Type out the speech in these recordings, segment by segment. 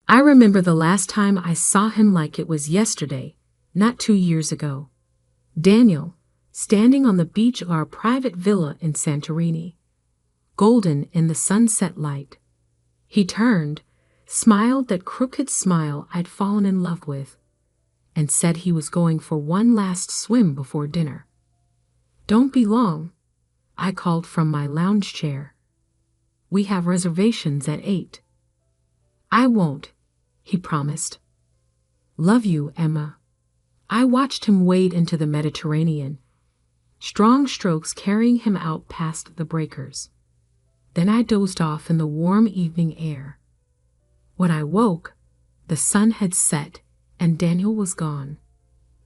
I remember the last time I saw him like it was yesterday, not 2 years ago. Daniel, standing on the beach of our private villa in Santorini, golden in the sunset light. He turned, smiled that crooked smile I'd fallen in love with, and said he was going for one last swim before dinner. "Don't be long," I called from my lounge chair. "We have reservations at 8. "I won't," he promised. "Love you, Emma." I watched him wade into the Mediterranean, strong strokes carrying him out past the breakers. Then I dozed off in the warm evening air. When I woke, the sun had set and Daniel was gone.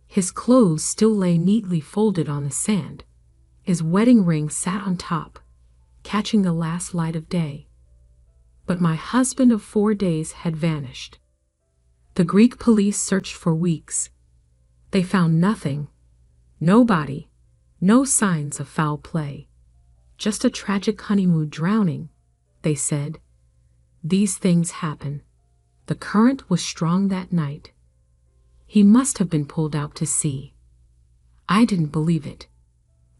His clothes still lay neatly folded on the sand. His wedding ring sat on top, catching the last light of day. But my husband of 4 days had vanished. The Greek police searched for weeks. They found nothing, no body, no signs of foul play. Just a tragic honeymoon drowning, they said. These things happen. The current was strong that night. He must have been pulled out to sea. I didn't believe it.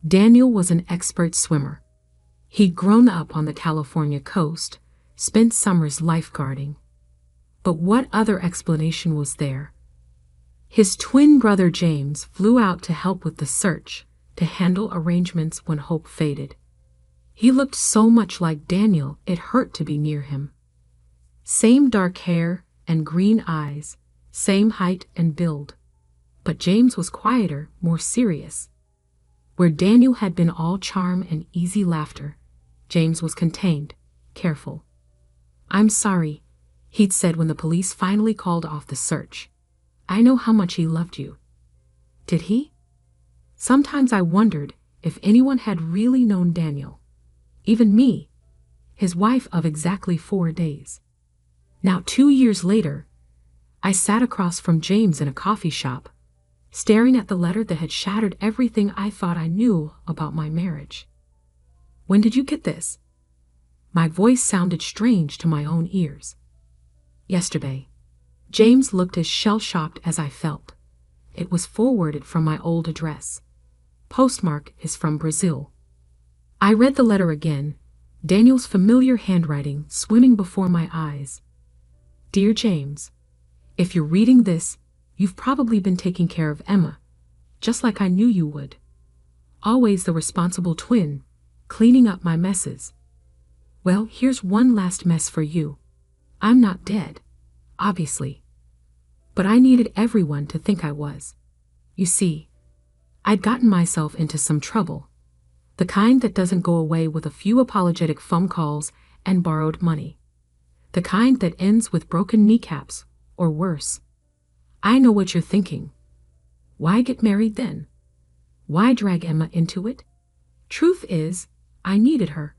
Daniel was an expert swimmer. He'd grown up on the California coast, spent summers lifeguarding. But what other explanation was there? His twin brother James flew out to help with the search, to handle arrangements when hope faded. He looked so much like Daniel it hurt to be near him. Same dark hair and green eyes, same height and build. But James was quieter, more serious. Where Daniel had been all charm and easy laughter, James was contained, careful. "I'm sorry," he'd said when the police finally called off the search. "I know how much he loved you." Did he? Sometimes I wondered if anyone had really known Daniel. Even me, his wife of exactly 4 days. Now 2 years later, I sat across from James in a coffee shop, staring at the letter that had shattered everything I thought I knew about my marriage. "When did you get this?" My voice sounded strange to my own ears. "Yesterday." James looked as shell-shocked as I felt. It was forwarded from my old address. Postmark is from Brazil. I read the letter again, Daniel's familiar handwriting swimming before my eyes. "Dear James, if you're reading this, you've probably been taking care of Emma, just like I knew you would. Always the responsible twin, cleaning up my messes. Well, here's one last mess for you. I'm not dead, obviously. But I needed everyone to think I was. You see, I'd gotten myself into some trouble. The kind that doesn't go away with a few apologetic phone calls and borrowed money. The kind that ends with broken kneecaps, or worse. I know what you're thinking. Why get married then? Why drag Emma into it? Truth is, I needed her.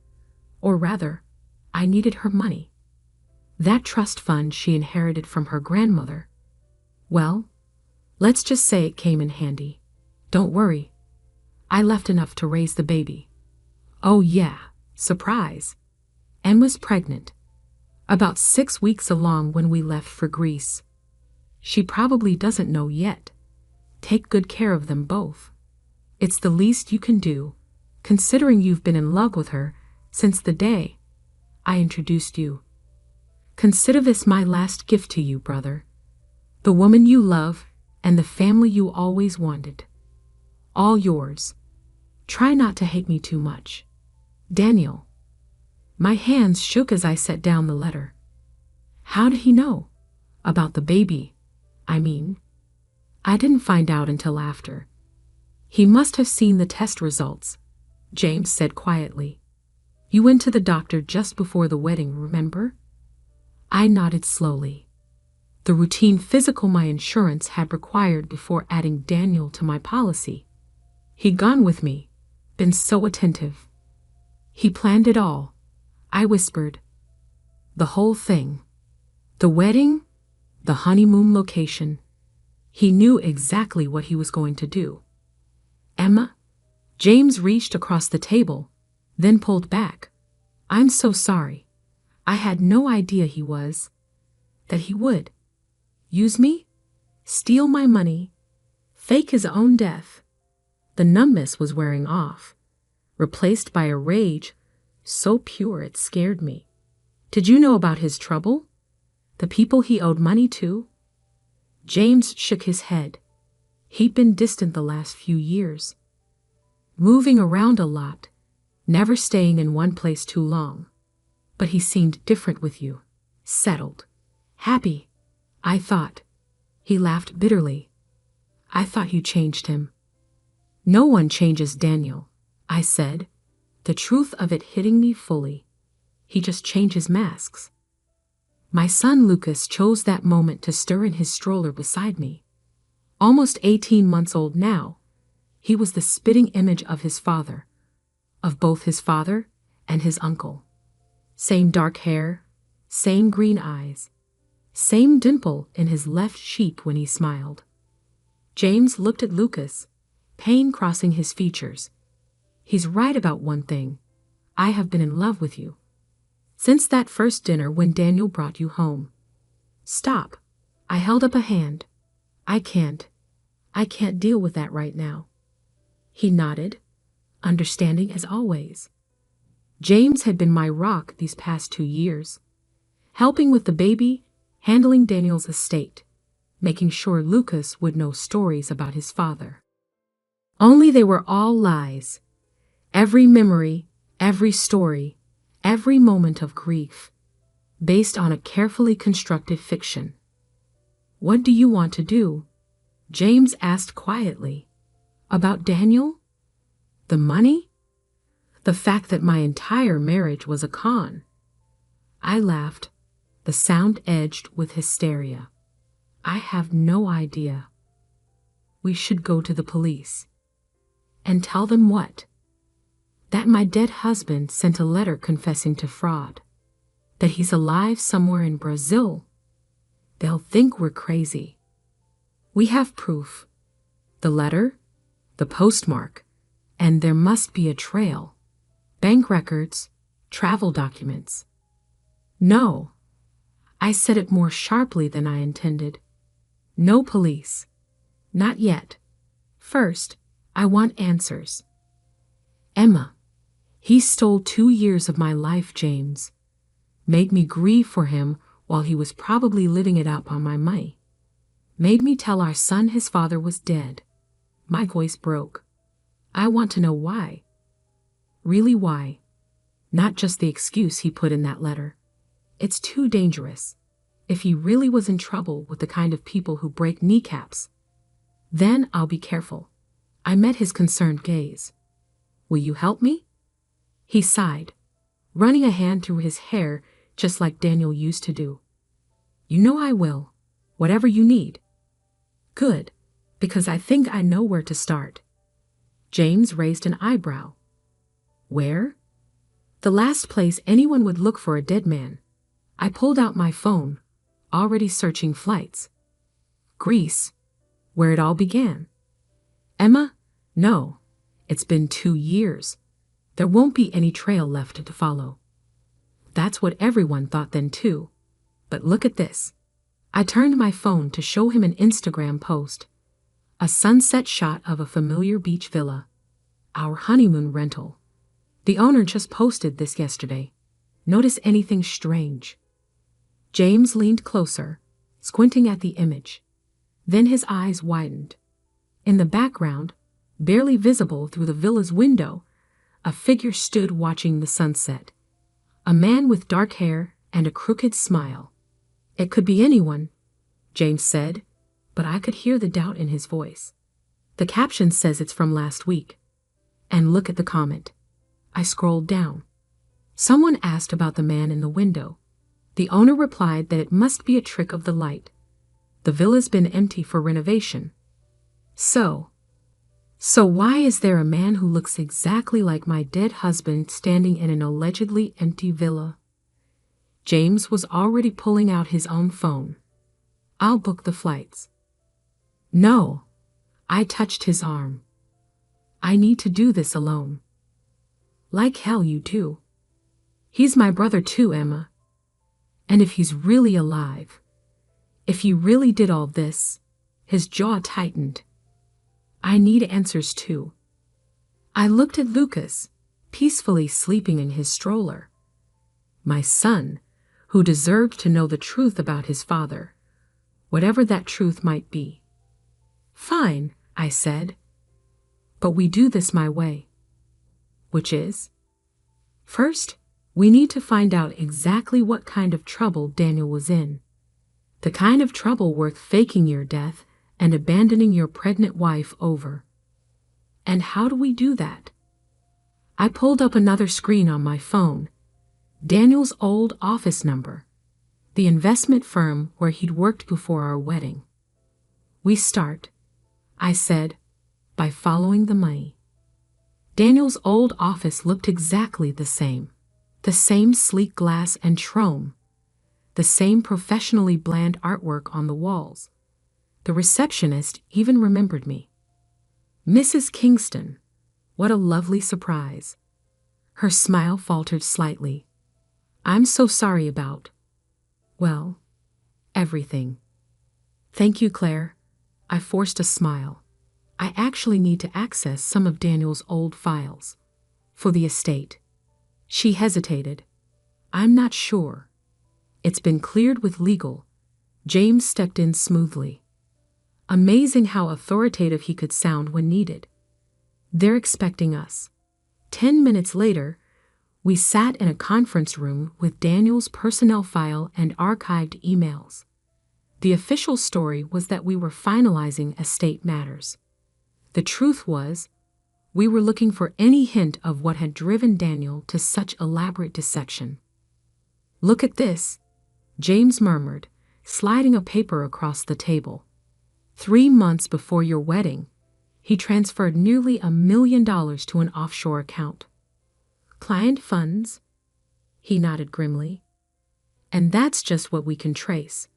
Or rather, I needed her money. That trust fund she inherited from her grandmother. Well, let's just say it came in handy. Don't worry. I left enough to raise the baby. Oh yeah, surprise. Emma's pregnant. About 6 weeks along when we left for Greece. She probably doesn't know yet. Take good care of them both. It's the least you can do, considering you've been in love with her since the day I introduced you. Consider this my last gift to you, brother. The woman you love and the family you always wanted. All yours. Try not to hate me too much. Daniel." My hands shook as I set down the letter. How did he know? About the baby, I mean. I didn't find out until after. "He must have seen the test results," James said quietly. "You went to the doctor just before the wedding, remember?" I nodded slowly. The routine physical my insurance had required before adding Daniel to my policy. He'd gone with me, been so attentive. He planned it all, I whispered. The whole thing. The wedding, the honeymoon location. He knew exactly what he was going to do. "Emma?" James reached across the table, then pulled back. "I'm so sorry. I had no idea he was." That he would use me, steal my money, fake his own death. The numbness was wearing off, replaced by a rage so pure it scared me. Did you know about his trouble? The people he owed money to? James shook his head. He'd been distant the last few years, moving around a lot, never staying in one place too long. But he seemed different with you, settled, happy, I thought. He laughed bitterly. I thought you changed him. No one changes Daniel, I said, the truth of it hitting me fully. He just changes masks. My son Lucas chose that moment to stir in his stroller beside me. Almost 18 months old now, he was the spitting image of his father, of both his father and his uncle. Same dark hair, same green eyes, same dimple in his left cheek when he smiled. James looked at Lucas, pain crossing his features. He's right about one thing. I have been in love with you. Since that first dinner when Daniel brought you home. Stop. I held up a hand. I can't deal with that right now. He nodded, understanding as always. James had been my rock these past 2 years, helping with the baby, handling Daniel's estate, making sure Lucas would know stories about his father. Only they were all lies. Every memory, every story, every moment of grief, based on a carefully constructed fiction. What do you want to do? James asked quietly. About Daniel? The money? The fact that my entire marriage was a con. I laughed, the sound edged with hysteria. I have no idea. We should go to the police. And tell them what? That my dead husband sent a letter confessing to fraud. That he's alive somewhere in Brazil. They'll think we're crazy. We have proof. The letter, the postmark, and there must be a trail. Bank records, travel documents. No. I said it more sharply than I intended. No police. Not yet. First, I want answers. Emma, he stole 2 years of my life, James. Made me grieve for him while he was probably living it up on my money. Made me tell our son his father was dead. My voice broke. I want to know why. Really why. Not just the excuse he put in that letter. It's too dangerous. If he really was in trouble with the kind of people who break kneecaps, then I'll be careful. I met his concerned gaze. Will you help me? He sighed, running a hand through his hair just like Daniel used to do. You know I will. Whatever you need. Good, because I think I know where to start. James raised an eyebrow. Where? The last place anyone would look for a dead man. I pulled out my phone, already searching flights. Greece, where it all began. Emma, no, it's been 2 years. There won't be any trail left to follow. That's what everyone thought then too. But look at this. I turned my phone to show him an Instagram post. A sunset shot of a familiar beach villa. Our honeymoon rental. The owner just posted this yesterday. Notice anything strange? James leaned closer, squinting at the image. Then his eyes widened. In the background, barely visible through the villa's window, a figure stood watching the sunset. A man with dark hair and a crooked smile. It could be anyone, James said, but I could hear the doubt in his voice. The caption says it's from last week. And look at the comment. I scrolled down. Someone asked about the man in the window. The owner replied that it must be a trick of the light. The villa's been empty for renovation. So why is there a man who looks exactly like my dead husband standing in an allegedly empty villa? James was already pulling out his own phone. I'll book the flights. No. I touched his arm. I need to do this alone. Like hell you do. He's my brother too, Emma. And if he's really alive, If he really did all this, his jaw tightened. I need answers too. I looked at Lucas, peacefully sleeping in his stroller. My son, who deserved to know the truth about his father, whatever that truth might be. Fine, I said. But we do this my way. Which is? First, we need to find out exactly what kind of trouble Daniel was in. The kind of trouble worth faking your death and abandoning your pregnant wife over. And how do we do that? I pulled up another screen on my phone. Daniel's old office number. The investment firm where he'd worked before our wedding. We start, I said, by following the money. Daniel's old office looked exactly the same. The same sleek glass and chrome. The same professionally bland artwork on the walls. The receptionist even remembered me. Mrs. Kingston, what a lovely surprise. Her smile faltered slightly. I'm so sorry about, well, everything. Thank you, Claire. I forced a smile. I actually need to access some of Daniel's old files. For the estate. She hesitated. I'm not sure. It's been cleared with legal. James stepped in smoothly. Amazing how authoritative he could sound when needed. They're expecting us. 10 minutes later, we sat in a conference room with Daniel's personnel file and archived emails. The official story was that we were finalizing estate matters. The truth was, we were looking for any hint of what had driven Daniel to such elaborate dissection. Look at this, James murmured, sliding a paper across the table. 3 months before your wedding, he transferred nearly $1 million to an offshore account. Client funds? He nodded grimly. And that's just what we can trace.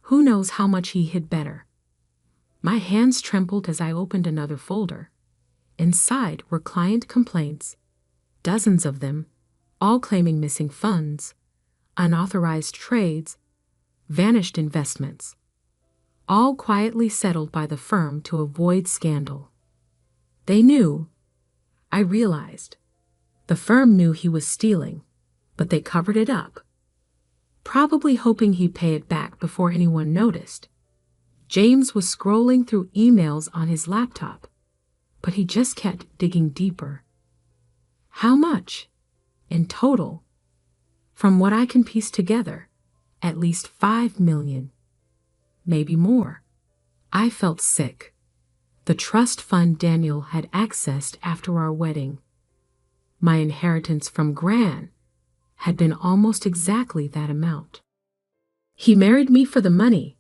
Who knows how much he hid better? My hands trembled as I opened another folder. Inside were client complaints, dozens of them, all claiming missing funds, unauthorized trades, vanished investments, all quietly settled by the firm to avoid scandal. They knew, I realized. The firm knew he was stealing, but they covered it up, probably hoping he'd pay it back before anyone noticed. James was scrolling through emails on his laptop, but he just kept digging deeper. How much? In total? From what I can piece together, at least $5 million. Maybe more. I felt sick. The trust fund Daniel had accessed after our wedding. My inheritance from Gran had been almost exactly that amount. He married me for the money,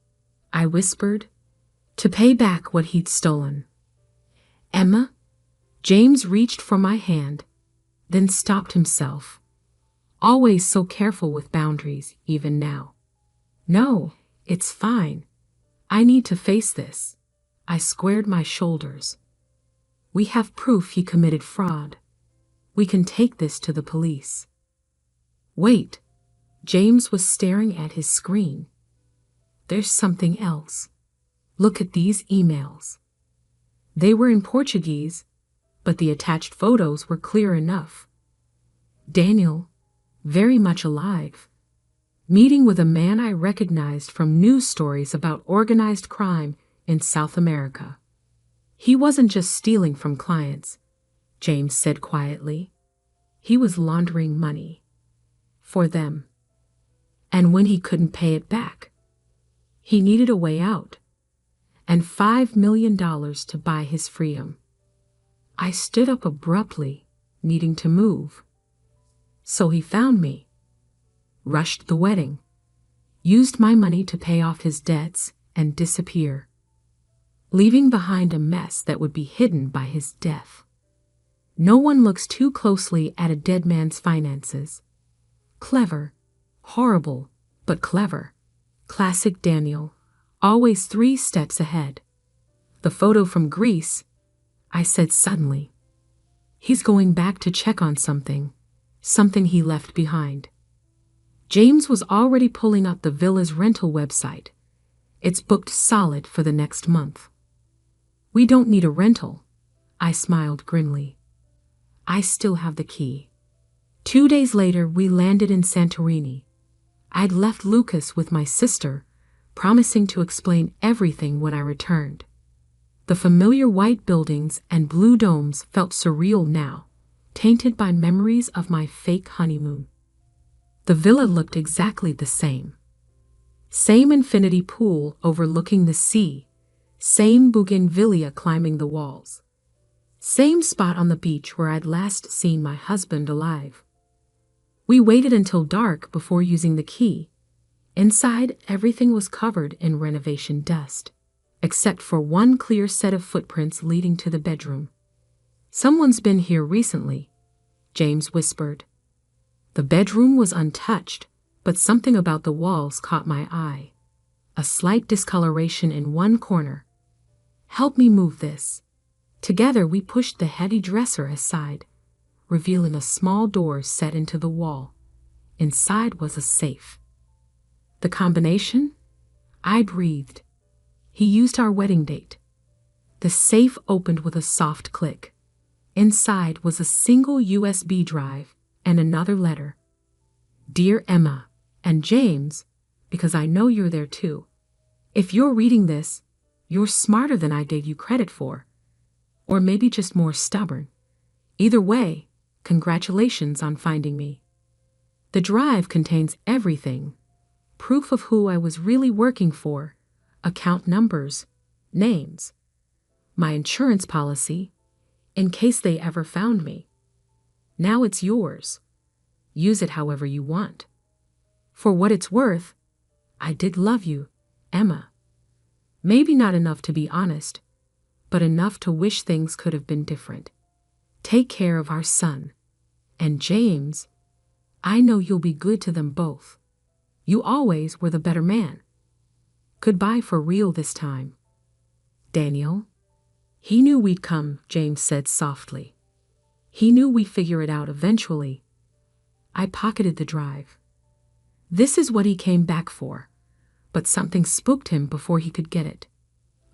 I whispered, to pay back what he'd stolen. Emma? James reached for my hand, then stopped himself. Always so careful with boundaries, even now. No, it's fine. I need to face this. I squared my shoulders. We have proof he committed fraud. We can take this to the police. Wait. James was staring at his screen. There's something else. Look at these emails. They were in Portuguese, but the attached photos were clear enough. Daniel, very much alive, meeting with a man I recognized from news stories about organized crime in South America. He wasn't just stealing from clients, James said quietly. He was laundering money. For them. And when he couldn't pay it back, he needed a way out. And $5 million to buy his freedom. I stood up abruptly, needing to move. So he found me. Rushed the wedding. Used my money to pay off his debts and disappear. Leaving behind a mess that would be hidden by his death. No one looks too closely at a dead man's finances. Clever. Horrible, but clever. Classic Daniel. Always 3 steps ahead. The photo from Greece, I said suddenly. He's going back to check on something he left behind. James was already pulling up the villa's rental website. It's booked solid for the next month. We don't need a rental. I smiled grimly. I still have the key. 2 days later, we landed in Santorini. I'd left Lucas with my sister, promising to explain everything when I returned. The familiar white buildings and blue domes felt surreal now, tainted by memories of my fake honeymoon. The villa looked exactly the same. Same infinity pool overlooking the sea, same bougainvillea climbing the walls. Same spot on the beach where I'd last seen my husband alive. We waited until dark before using the key. Inside, everything was covered in renovation dust, except for one clear set of footprints leading to the bedroom. Someone's been here recently, James whispered. The bedroom was untouched, but something about the walls caught my eye. A slight discoloration in one corner. Help me move this. Together we pushed the heavy dresser aside, revealing a small door set into the wall. Inside was a safe. The combination? I breathed. He used our wedding date. The safe opened with a soft click. Inside was a single USB drive and another letter. Dear Emma and James, because I know you're there too. If you're reading this, you're smarter than I gave you credit for. Or maybe just more stubborn. Either way, congratulations on finding me. The drive contains everything. Proof of who I was really working for, account numbers, names, my insurance policy, in case they ever found me. Now it's yours. Use it however you want. For what it's worth, I did love you, Emma. Maybe not enough to be honest, but enough to wish things could have been different. Take care of our son. And James, I know you'll be good to them both. You always were the better man. Goodbye for real this time. Daniel? He knew we'd come, James said softly. He knew we'd figure it out eventually. I pocketed the drive. This is what he came back for, but something spooked him before he could get it.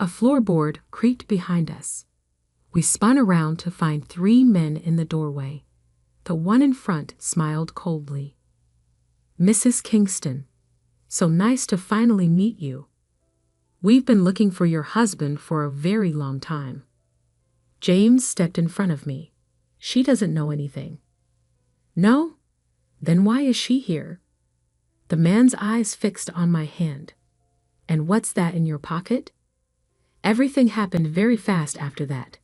A floorboard creaked behind us. We spun around to find 3 men in the doorway. The one in front smiled coldly. Mrs. Kingston, so nice to finally meet you. We've been looking for your husband for a very long time. James stepped in front of me. She doesn't know anything. No? Then why is she here? The man's eyes fixed on my hand. And what's that in your pocket? Everything happened very fast after that.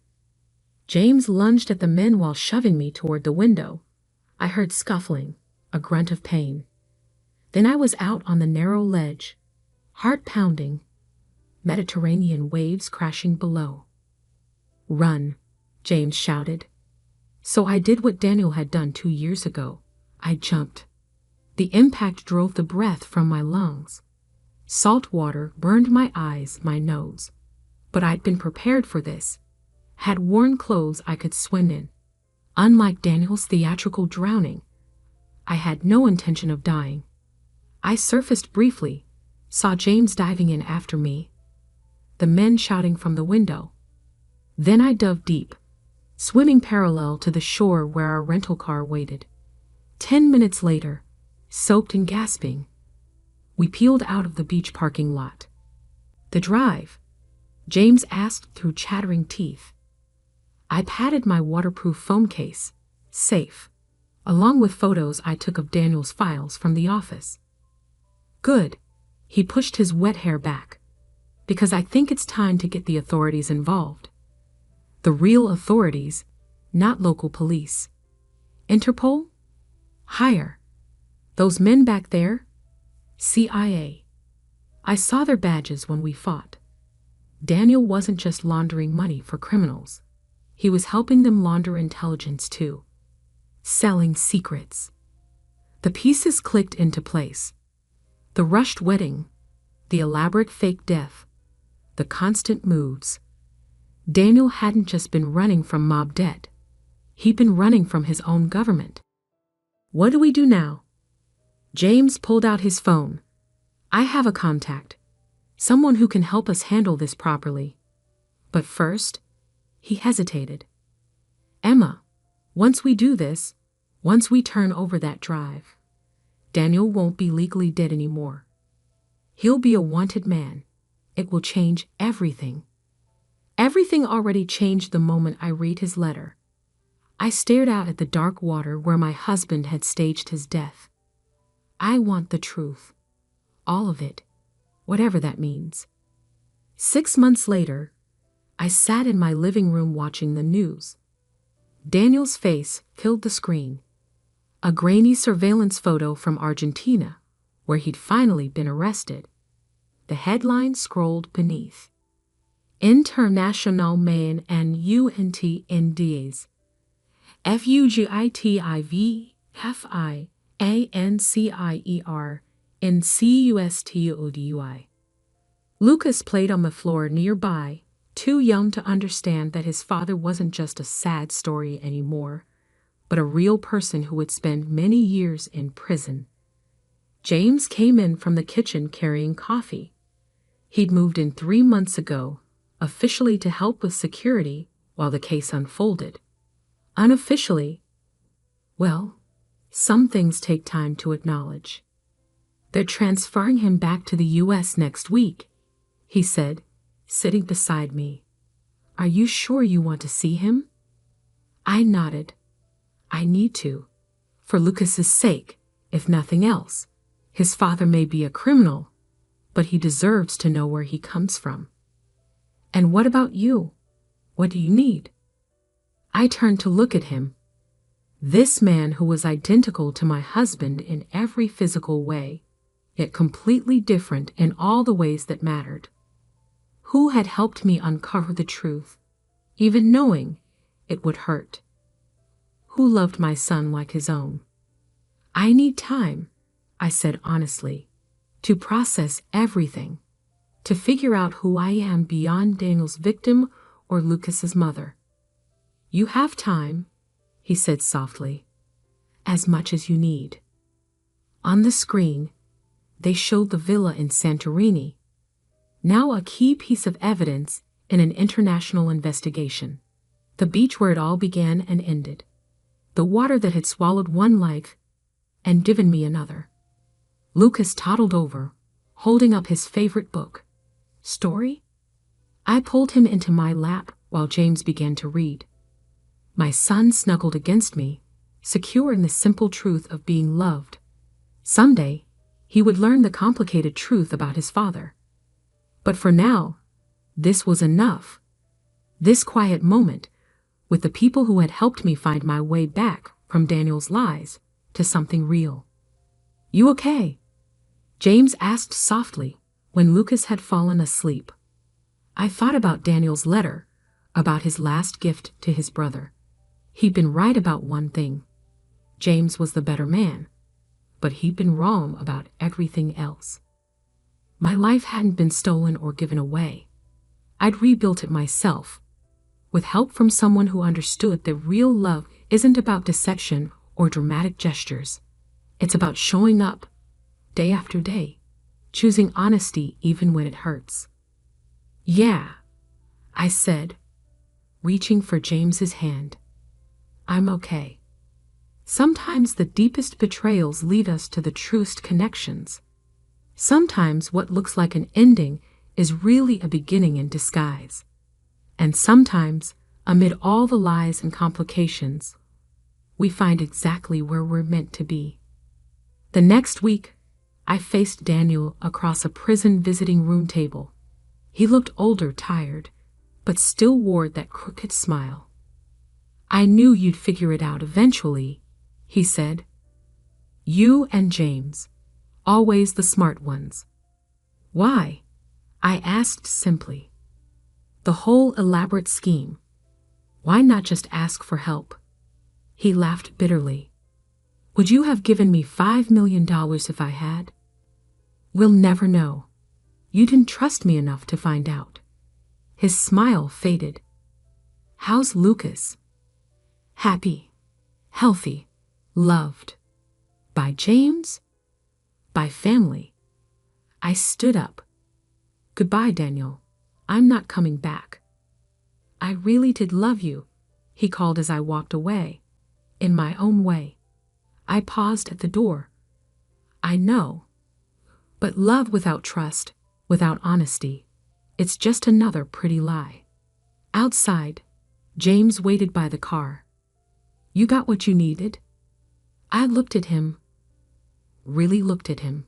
James lunged at the men while shoving me toward the window. I heard scuffling, a grunt of pain. Then I was out on the narrow ledge, heart pounding, Mediterranean waves crashing below. Run, James shouted. So I did what Daniel had done 2 years ago. I jumped. The impact drove the breath from my lungs. Salt water burned my eyes, my nose. But I'd been prepared for this. Had worn clothes I could swim in. Unlike Daniel's theatrical drowning, I had no intention of dying. I surfaced briefly, saw James diving in after me, the men shouting from the window. Then I dove deep, swimming parallel to the shore where our rental car waited. 10 minutes later, soaked and gasping, we peeled out of the beach parking lot. The drive? James asked through chattering teeth. I patted my waterproof phone case, safe, along with photos I took of Daniel's files from the office. Good. He pushed his wet hair back. Because I think it's time to get the authorities involved. The real authorities, not local police. Interpol? Higher. Those men back there? CIA. I saw their badges when we fought. Daniel wasn't just laundering money for criminals. He was helping them launder intelligence too. Selling secrets. The pieces clicked into place. The rushed wedding, the elaborate fake death, the constant moves. Daniel hadn't just been running from mob debt. He'd been running from his own government. What do we do now? James pulled out his phone. I have a contact. Someone who can help us handle this properly. But first, he hesitated. Emma, once we do this, once we turn over that drive, Daniel won't be legally dead anymore. He'll be a wanted man. It will change everything. Everything already changed the moment I read his letter. I stared out at the dark water where my husband had staged his death. I want the truth. All of it. Whatever that means. 6 months later, I sat in my living room watching the news. Daniel's face filled the screen. A grainy surveillance photo from Argentina, where he'd finally been arrested. The headline scrolled beneath. International Man and UNTNDAs. FUGITIVFIANCIER in CUSTODUI. Lucas played on the floor nearby, too young to understand that his father wasn't just a sad story anymore, but a real person who would spend many years in prison. James came in from the kitchen carrying coffee. He'd moved in 3 months ago, officially to help with security while the case unfolded. Unofficially, well, some things take time to acknowledge. They're transferring him back to the U.S. next week, he said, sitting beside me. Are you sure you want to see him? I nodded. I need to. For Lucas's sake, if nothing else. His father may be a criminal, but he deserves to know where he comes from. And what about you? What do you need? I turned to look at him. This man who was identical to my husband in every physical way, yet completely different in all the ways that mattered. Who had helped me uncover the truth, even knowing it would hurt. Who loved my son like his own. I need time, I said honestly, to process everything, to figure out who I am beyond Daniel's victim or Lucas's mother. You have time, he said softly, as much as you need. On the screen, they showed the villa in Santorini, now a key piece of evidence in an international investigation. The beach where it all began and ended. The water that had swallowed one life and given me another. Lucas toddled over, holding up his favorite book. Story? I pulled him into my lap while James began to read. My son snuggled against me, secure in the simple truth of being loved. Someday, he would learn the complicated truth about his father. But for now, this was enough. This quiet moment, with the people who had helped me find my way back from Daniel's lies to something real. You okay? James asked softly when Lucas had fallen asleep. I thought about Daniel's letter, about his last gift to his brother. He'd been right about one thing. James was the better man, but he'd been wrong about everything else. My life hadn't been stolen or given away. I'd rebuilt it myself, with help from someone who understood that real love isn't about deception or dramatic gestures. It's about showing up, day after day, choosing honesty even when it hurts. Yeah, I said, reaching for James's hand. I'm okay. Sometimes the deepest betrayals lead us to the truest connections. Sometimes what looks like an ending is really a beginning in disguise. And sometimes, amid all the lies and complications, we find exactly where we're meant to be. The next week, I faced Daniel across a prison visiting room table. He looked older, tired, but still wore that crooked smile. I knew you'd figure it out eventually, he said. You and James, always the smart ones. Why? I asked simply. The whole elaborate scheme. Why not just ask for help? He laughed bitterly. Would you have given me $5 million if I had? We'll never know. You didn't trust me enough to find out. His smile faded. How's Lucas? Happy, healthy, loved. By James? By family. I stood up. Goodbye, Daniel. I'm not coming back. I really did love you, he called as I walked away. In my own way. I paused at the door. I know. But love without trust, without honesty, it's just another pretty lie. Outside, James waited by the car. You got what you needed? I looked at him. Really looked at him.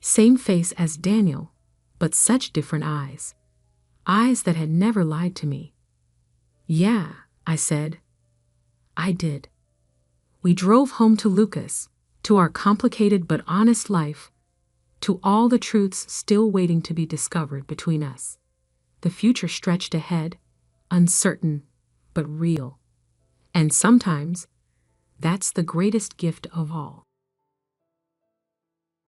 Same face as Daniel, but such different eyes. Eyes that had never lied to me. Yeah, I said. I did. We drove home to Lucas, to our complicated but honest life, to all the truths still waiting to be discovered between us. The future stretched ahead, uncertain, but real. And sometimes, that's the greatest gift of all.